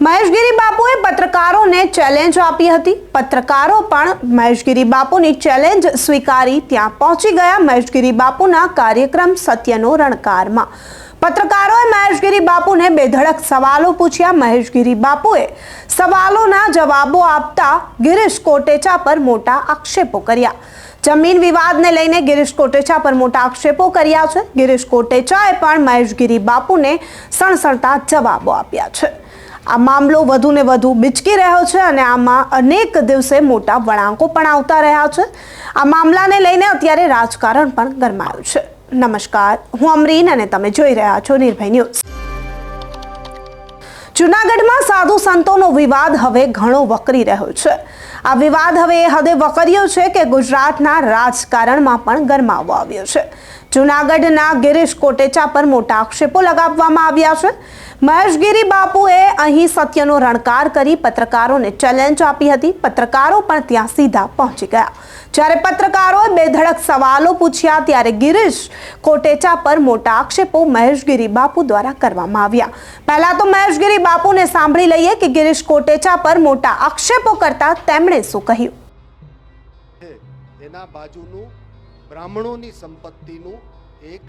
મહેશગીરી બાપુએ પત્રકારોને ચેલેન્જ આપી હતી। પત્રકારો પણ મહેશગીરી બાપુની ચેલેન્જ સ્વીકારી ત્યાં પહોંચી ગયા। મહેશગીરી બાપુના કાર્યક્રમ સત્યનો રણકારમાં પત્રકારોએ મહેશગીરી બાપુને બેધડક સવાલો પૂછ્યા। મહેશગીરી બાપુએ સવાલોના જવાબો આપતા ગિરીશ કોટેચા પર મોટા આક્ષેપો કર્યા। જમીન વિવાદને લઈને ગિરીશ કોટેચા પર મોટા આક્ષેપો કર્યા છે। ગિરીશ કોટેચાએ પણ મહેશગીરી બાપુને સણસણતા જવાબો આપ્યા છે। આ મામલો વધુ ને વધુ બિચકી રહ્યો છે અને આમાં અનેક દિવસે મોટા વળાંકો પણ આવતા રહ્યા છે। આ મામલાને લઈને અત્યારે રાજકારણ પણ ગરમાયું છે। નમસ્કાર, હું અમરીન અને તમે જોઈ રહ્યા છો નિર્ભય ન્યૂઝ। જૂનાગઢમાં સાધુ સંતોનો વિવાદ હવે ઘણો વકરી રહ્યો છે। આ વિવાદ હવે એ હદે વકર્યો છે કે ગુજરાતના રાજકારણમાં પણ ગરમાવો આવ્યો છે। જૂનાગઢના ગિરીશ કોટેચા પર મોટા આક્ષેપો લગાવવામાં આવ્યા છે। મહેશગીરી બાપુએ અહીં સત્યનો રણકાર કરી પત્રકારોને ચેલેન્જ આપી હતી। પત્રકારો પણ ત્યાં સીધા પહોંચી ગયા। જ્યારે પત્રકારોએ બેધડક સવાલો પૂછ્યા ત્યારે ગિરીશ કોટેચા પર મોટા આક્ષેપો મહેશગીરી બાપુ દ્વારા કરવામાં આવ્યા। પહેલા તો મહેશગીરી બાપુને સાંભળી લઈએ કે ગિરીશ કોટેચા પર મોટા આક્ષેપો કરતા તેમણે શું કહ્યું। એના બાજુનું બ્રાહ્મણોની સંપત્તિનું એક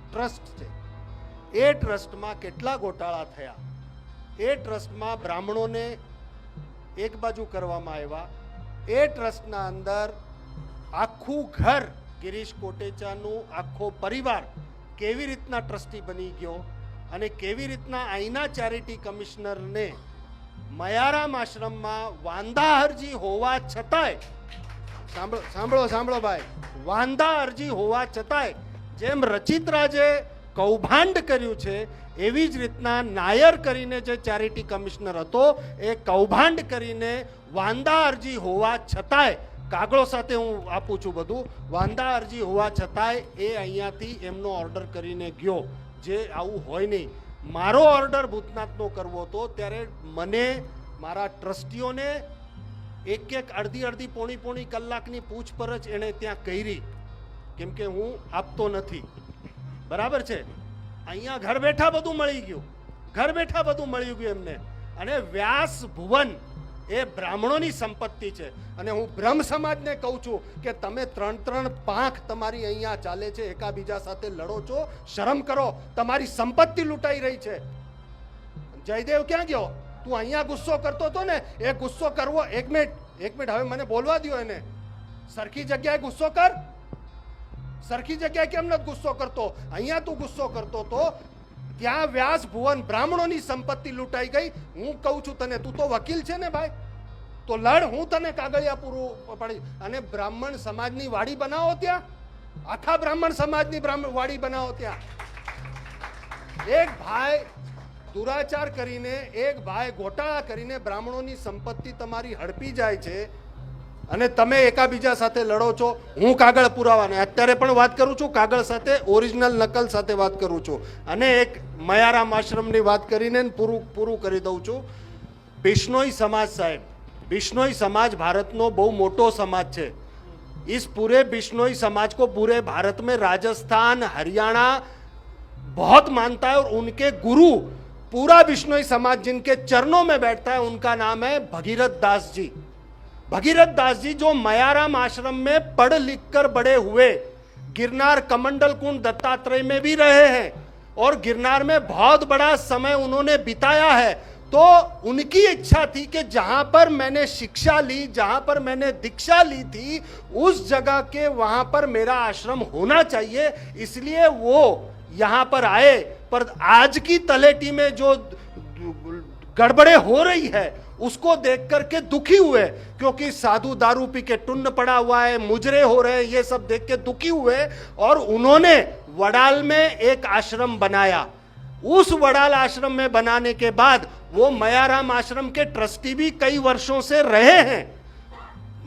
ટ્રસ્ટ છે। એ ટ્રસ્ટમાં કેટલા ગોટાળા થયા, એ ટ્રસ્ટમાં બ્રાહ્મણોને એક બાજુ કરવામાં આવ્યા। એ ટ્રસ્ટના અંદર આખું ઘર ગિરીશ કોટેચાનું આખો પરિવાર કેવી રીતના ટ્રસ્ટી બની ગયો અને કેવી રીતના અહીંના ચેરિટી કમિશનરને મયારામ આશ્રમમાં વાંધા અરજી હોવા છતાંય સાંભળો ભાઈ, વાંધા અરજી હોવા છતાંય જેમ રચિતરાજે કૌભાંડ કર્યું છે એવી જ રીતના નાયર કરીને જે ચેરિટી કમિશનર હતો એ કૌભાંડ કરીને વાંધા અરજી હોવા છતાંય, કાગળો સાથે હું આપું છું બધું, વાંધા અરજી હોવા છતાંય એ અહીંયાથી એમનો ઓર્ડર કરીને ગયો, જે આવું હોય નહીં। મારો ઓર્ડર ભૂતનાથનો કરવો હતો ત્યારે મને મારા ટ્રસ્ટીઓને એક અડધી પોણી કલાકની પૂછપરછ એણે ત્યાં કરી, કેમ કે હું આપતો નથી, બરાબર છે। અહીંયા ઘર બેઠા બધું મળી ગયું, એમને। અને વ્યાસ ભુવન એ બ્રાહ્મણોની સંપત્તિ છે અને હું બ્રહ્મ સમાજને કહું છું કે તમે ત્રણ પાંખ તમારી અહીંયા ચાલે છે, એકાબીજા સાથે લડો છો, શરમ કરો, તમારી સંપત્તિ લૂંટાઈ રહી છે। જયદેવ ક્યાં ગયો? તું અહીંયા ગુસ્સો કરતો હતો ને, એ ગુસ્સો કરવો, એક મિનિટ હવે મને બોલવા દો એને। સરખી જગ્યાએ ગુસ્સો કર, સરખી જગ્યાએ કેમ નથી ગુસ્સો કરતો? અહીંયા તું ગુસ્સો કરતો તો ત્યાં વ્યાસ ભુવન બ્રાહ્મણોની સંપત્તિ લૂંટાઈ ગઈ। હું કહું છું તને, તું તો વકીલ છે ને ભાઈ, તો લડ, હું તને કાગળિયા પૂરું પાડી અને બ્રાહ્મણ સમાજની વાડી બનાવો ત્યાં, આખા બ્રાહ્મણ સમાજની વાડી બનાવો ત્યાં। એક ભાઈ દુરાચાર કરીને, એક ભાઈ ગોટાળા કરીને બ્રાહ્મણોની સંપત્તિ તમારી હડપી જાય છે અને તમે એકાબીજા સાથે લડો છો। હું કાગળ પુરાવાને અત્યારે પણ વાત કરું છું, કાગળ સાથે, ઓરિજિનલ નકલ સાથે વાત કરું છું। અને એક મયારામ આશ્રમની વાત કરીને પૂરું કરી દઉં છું। બિશ્નોઈ સમાજ સાહેબ, બિશ્નોઈ સમાજ भारतનો બહુ મોટો સમાજ છે। इस पूरे बिश्नोई समाज को पूरे भारत में राजस्थान, हरियाणा बहुत मानता है और उनके गुरु पूरा बिश्नोई समाज जिनके चरणों में बैठता है उनका नाम है भगीरथ दास जी। भगीरथ दास जी जो मयाराम आश्रम में पढ़ लिख कर बड़े हुए, गिरनार कमंडल कुंड दत्तात्रेय में भी रहे हैं और गिरनार में बहुत बड़ा समय उन्होंने बिताया है। तो उनकी इच्छा थी कि जहां पर मैंने शिक्षा ली, जहां पर मैंने दीक्षा ली थी, उस जगह के वहां पर मेरा आश्रम होना चाहिए, इसलिए वो यहां पर आए। पर आज की तलेटी में जो गड़बड़े हो रही है उसको देख करके दुखी हुए, क्योंकि साधु दारू पी के टुन्न पड़ा हुआ है, मुजरे हो रहे हैं, ये सब देख के दुखी हुए और उन्होंने वडाल में एक आश्रम बनाया। उस वडाल आश्रम में बनाने के बाद वो मयाराम आश्रम के ट्रस्टी भी कई वर्षों से रहे हैं,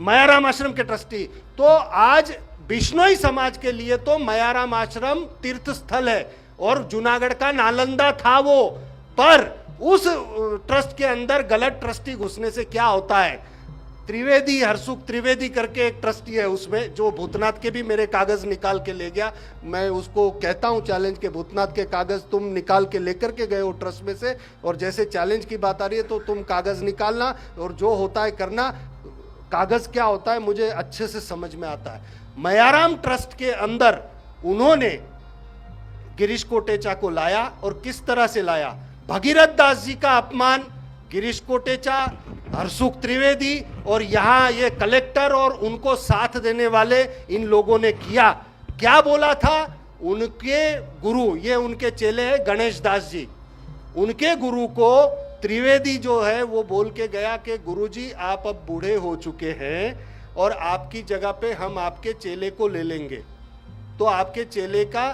मयाराम आश्रम के ट्रस्टी। तो आज बिश्नोई समाज के लिए तो मयाराम आश्रम तीर्थ स्थल है और जूनागढ़ का नालंदा था वो। पर उस ट्रस्ट के अंदर गलत ट्रस्टी घुसने से क्या होता है, त्रिवेदी, हरसुख त्रिवेदी करके एक ट्रस्टी है उसमें, जो भूतनाथ के भी मेरे कागज निकाल के ले गया। मैं उसको कहता हूं चैलेंज के, भूतनाथ के कागज तुम निकाल के लेकर के गए हो ट्रस्ट में से, और जैसे चैलेंज की बात आ रही है तो तुम कागज निकालना और जो होता है करना। कागज क्या होता है मुझे अच्छे से समझ में आता है। मयाराम ट्रस्ट के अंदर उन्होंने गिरीश कोटेचा को लाया, और किस तरह से लाया। भगीरथ दास जी का अपमान गिरीश कोटेचा, हरसुख त्रिवेदी और यहाँ ये कलेक्टर और उनको साथ देने वाले इन लोगों ने किया। क्या बोला था उनके गुरु, ये उनके चेले हैं गणेश दास जी, उनके गुरु को त्रिवेदी जो है वो बोल के गया कि गुरुजी आप अब बूढ़े हो चुके हैं और आपकी जगह पे हम आपके चेले को ले लेंगे, तो आपके चेले का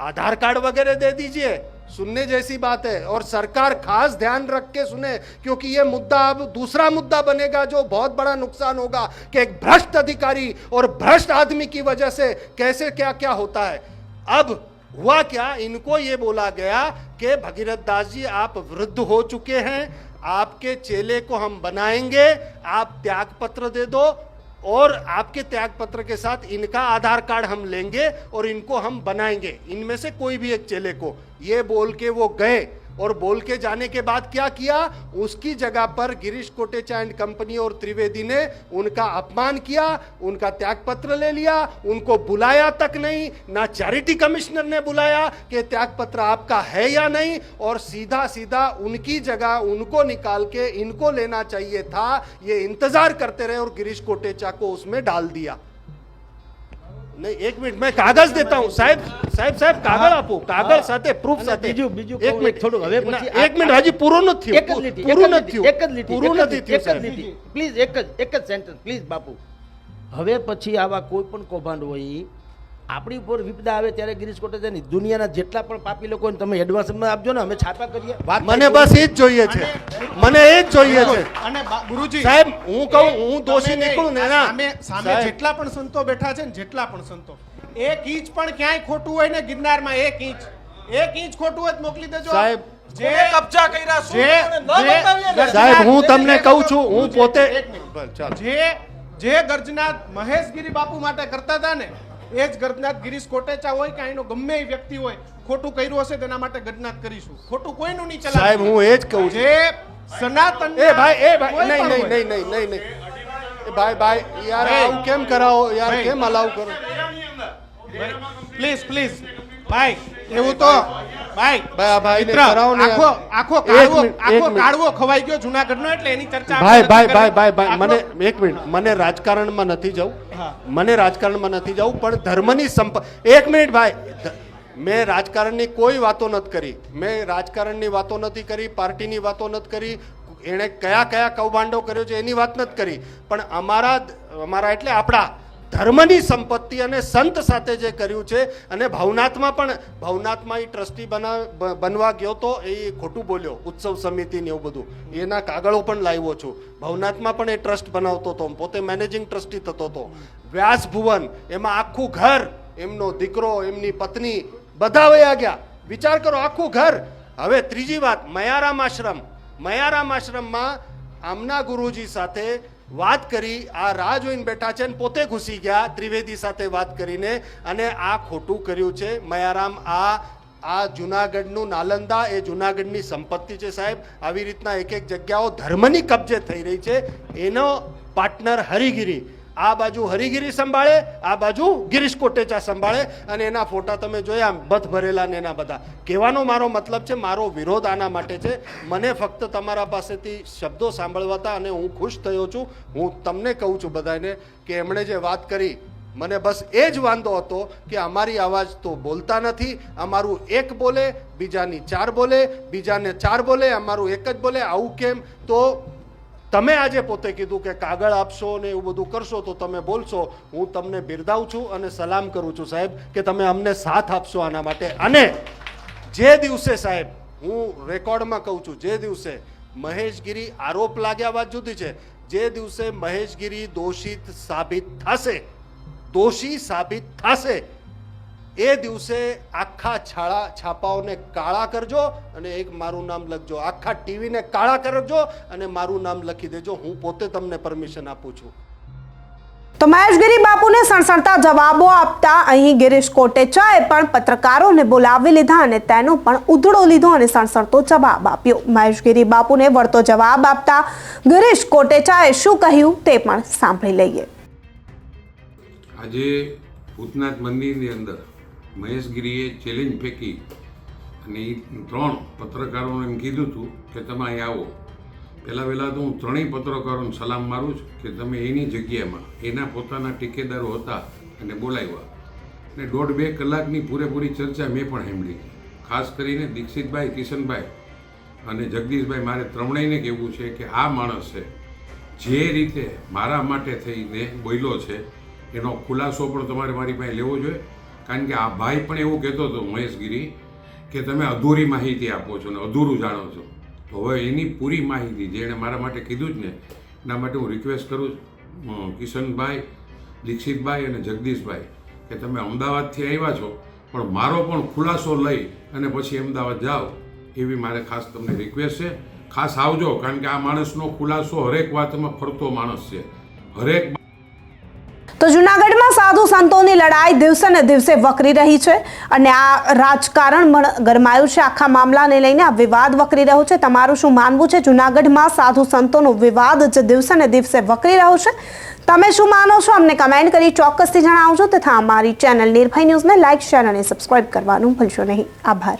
आधार कार्ड वगैरह दे दीजिए। सुनने जैसी बात है, और सरकार खास ध्यान रख के सुने, क्योंकि ये मुद्दा अब दूसरा मुद्दा बनेगा जो बहुत बड़ा नुकसान होगा कि एक भ्रष्ट अधिकारी और भ्रष्ट आदमी की वजह से कैसे क्या क्या होता है। अब हुआ क्या, इनको ये बोला गया कि भगीरथ दास जी आप वृद्ध हो चुके हैं, आपके चेले को हम बनाएंगे, आप त्याग पत्र दे दो और आपके त्याग पत्र के साथ इनका आधार कार्ड हम लेंगे और इनको हम बनाएंगे, इनमें से कोई भी एक चेले को। ये बोल के वो गए, और बोल के जाने के बाद क्या किया, उसकी जगह पर गिरीश कोटेचा एंड कंपनी और त्रिवेदी ने उनका अपमान किया, उनका त्याग पत्र ले लिया, उनको बुलाया तक नहीं, ना चैरिटी कमिश्नर ने बुलाया कि त्याग पत्र आपका है या नहीं, और सीधा सीधा उनकी जगह उनको निकाल के इनको लेना चाहिए था, ये इंतजार करते रहे और गिरीश कोटेचा को उसमें डाल दिया। नहीं, एक मिनट, मैं कागज देता हूँ साहब, कागज आपो, कागज સાથે પ્રૂફ સાથે એક મિનિટ થોડું હવે પછી એક મિનિટ હજી પૂરો નથી થયું, પૂરું નથી થયું પ્લીઝ એક જ સેન્ટેન્સ પ્લીઝ બાપુ। હવે પછી આવા કોઈ પણ કૌભાંડ હોય, આપણી ઉપર વિપદા આવે ત્યારે ગિરીશ કોટેચાની દુનિયાના જેટલા પણ પાપી લોકો તમે એડવાન્સમાં આપજો ને, અમે છાપા કરીએ। મને બસ એ જ જોઈએ છે, મને એ જ જોઈએ છે। અને ગુરુજી સાહેબ હું કહું, હું દોષી નીકળું ને ના, સામે જેટલા પણ સંતો બેઠા છે ને, જેટલા પણ સંતો, એક ઇંચ પણ ક્યાંય ખોટું હોય ને ગિરનારમાં, એક ઇંચ ખોટું હોય તો મોકલી દેજો સાહેબ। જે કબજા કર્યા શું સાહેબ હું તમને કહું છું, હું પોતે જે ગર્જના મહેશગીરી બાપુ માટે કરતા હતા ને, એ જ ગર્જનાથ ગિરીશ કોટેચા હોય કે અહીંનો ગમે એ વ્યક્તિ હોય, ખોટું કર્યું હશે તેના માટે ગર્જનાથ કરીશું, ખોટું કોઈનું નહીં ચલાવે। સાહેબ હું એ જ કહું છું, જે સનાતન એ ભાઈ નહીં એ ભાઈ યાર આવું કેમ કરાવો યાર, કેમ અલાઉ કરો પ્લીઝ ભાઈ, એવું તો ભાઈ આ ભાઈને મિત્ર, કરાવો ને યાર। આખો કાળવો ખવાઈ ગયો જુનાગઢનો, એટલે એની ચર્ચા ભાઈ મને એક મિનિટ, મને રાજકારણમાં નથી જવું, પણ ધર્મની એક મિનિટ ભાઈ, મેં રાજકારણની કોઈ વાતો નથી કરી, પાર્ટીની વાતો નથી કરી, એણે કયા કૌભાંડો કર્યો છે એની વાત નથી કરી, પણ અમારા એટલે આપણા ધર્મની સંપત્તિ અને સંત સાથે જે કર્યું છે, અને ભવનાથમાં એ ટ્રસ્ટી બનવા ગયો તો એ ખોટું બોલ્યો, ઉત્સવ સમિતિ ને એવું બધું, એના કાગળો પણ લાવ્યો છું। ભવનાથમાં પણ એ ટ્રસ્ટ બનાવતો હતો, પોતે મેનેજિંગ ટ્રસ્ટી થતો હતો। વ્યાસ ભુવન, એમાં આખું ઘર, એમનો દીકરો, એમની પત્ની બધા વયા ગયા, વિચાર કરો આખું ઘર। હવે ત્રીજી વાત, મયારામ આશ્રમમાં આમના ગુરુજી સાથે વાત કરી, આ રાહ જોઈને બેઠા છે, પોતે ઘૂસી ગયા ત્રિવેદી સાથે વાત કરીને, અને આ ખોટું કર્યું છે મયારામ। આ જુનાગઢનું નાલંદા એ જુનાગઢની સંપત્તિ છે સાહેબ। આવી રીતના એક જગ્યાઓ ધર્મની કબજે થઈ રહી છે, એનો પાર્ટનર હરિગીરી, આ બાજુ હરિગીરી સંભાળે, આ બાજુ ગિરીશ કોટેચા સંભાળે, અને એના ફોટા તમે જોયા બથ ભરેલા ને એના બધા। કહેવાનો મારો મતલબ છે, મારો વિરોધ આના માટે છે, મને ફક્ત તમારા પાસેથી શબ્દો સાંભળવા હતા અને હું ખુશ થયો છું। હું તમને કહું છું બધાને કે એમણે જે વાત કરી, મને બસ એ જ વાંધો હતો કે અમારી અવાજ તો બોલતા નથી, અમારું એક બોલે, બીજાની ચાર બોલે, બીજાને ચાર બોલે, અમારું એક જ બોલે, આવું કેમ? તો તમે આજે પોતે કીધું કે કાગળ આપશો ને એવું બધું કરશો તો તમે બોલશો, હું તમને બિરદાવું છું અને સલામ કરું છું સાહેબ કે તમે અમને સાથ આપશો આના માટે। અને જે દિવસે સાહેબ, હું રેકોર્ડમાં કહું છું, જે દિવસે મહેશગીરી આરોપ લાગ્યા વાત જુદી છે, જે દિવસે મહેશગીરી દોષી સાબિત થશે, એ દિવસે આખા છાપાઓને કાળા કરજો અને એક મારું નામ લખજો, આખા ટીવીને કાળા કરજો અને મારું નામ લખી દેજો. હું પોતે તમને પરમિશન આપું છું. તો મહેશગીરી બાપુને સણસણતા જવાબો આપતા અહીં ગિરીશ કોટેચાએ પણ પત્રકારોને બોલાવી લીધા અને તેનો પણ ઉધડો લીધો અને સણસણતો જવાબ આપ્યો. મહેશગીરી બાપુને વળતો જવાબ આપતા ગિરીશ કોટેચાએ શું કહ્યું તે પણ સાંભળી લઈએ. આજે ભૂતનાથ મંદિરની અંદર મહેશગીરીએ ચેલેન્જ ફેંકી અને એ 3 પત્રકારોને એમ કીધું હતું કે તમે અહીં આવો. પહેલાં તો હું 3 પત્રકારોને સલામ મારું છું કે તમે એની જગ્યામાં એના પોતાના ટેકેદારો હતા અને બોલાવ્યા અને 1.5-2 કલાકની પૂરેપૂરી ચર્ચા મેં પણ સાંભળી. ખાસ કરીને દીક્ષિતભાઈ, કિશનભાઈ અને જગદીશભાઈ, મારે ત્રણેયને કહેવું છે કે આ માણસ છે જે રીતે મારા માટે થઈને બોલ્યો છે એનો ખુલાસો પણ તમારે મારી પાસે લેવો જોઈએ. કારણ કે આ ભાઈ પણ એવું કહેતો હતો મહેશગીરી કે તમે અધૂરી માહિતી આપો છો ને અધૂરું જાણો છો. તો હવે એની પૂરી માહિતી જે એણે મારા માટે કીધું જ ને એના માટે હું રિક્વેસ્ટ કરું છું કિશનભાઈ, દીક્ષિતભાઈ અને જગદીશભાઈ કે તમે અમદાવાદથી આવ્યા છો પણ મારો પણ ખુલાસો લઈ અને પછી અમદાવાદ જાઓ એવી મારે ખાસ તમને રિક્વેસ્ટ છે. ખાસ આવજો કારણ કે આ માણસનો ખુલાસો હરેક વાતમાં ફરતો માણસ છે. હરેક તો જૂનાગઢમાં સાધુ સંતોની લડાઈ દિવસે ને દિવસે વકરી રહી છે અને આ રાજકારણ ગરમાયું છે. આખા મામલાને લઈને આ વિવાદ વકરી રહ્યો છે. તમારું શું માનવું છે? જૂનાગઢમાં સાધુ સંતોનો વિવાદ જે દિવસે ને દિવસે વકરી રહ્યો છે, તમે શું માનો છો? અમને કમેન્ટ કરી ચોક્કસથી જણાવજો તથા અમારી ચેનલ નિર્ભય ન્યૂઝને લાઇક, શેર અને સબસ્ક્રાઇબ કરવાનું ભૂલશો નહીં. આભાર.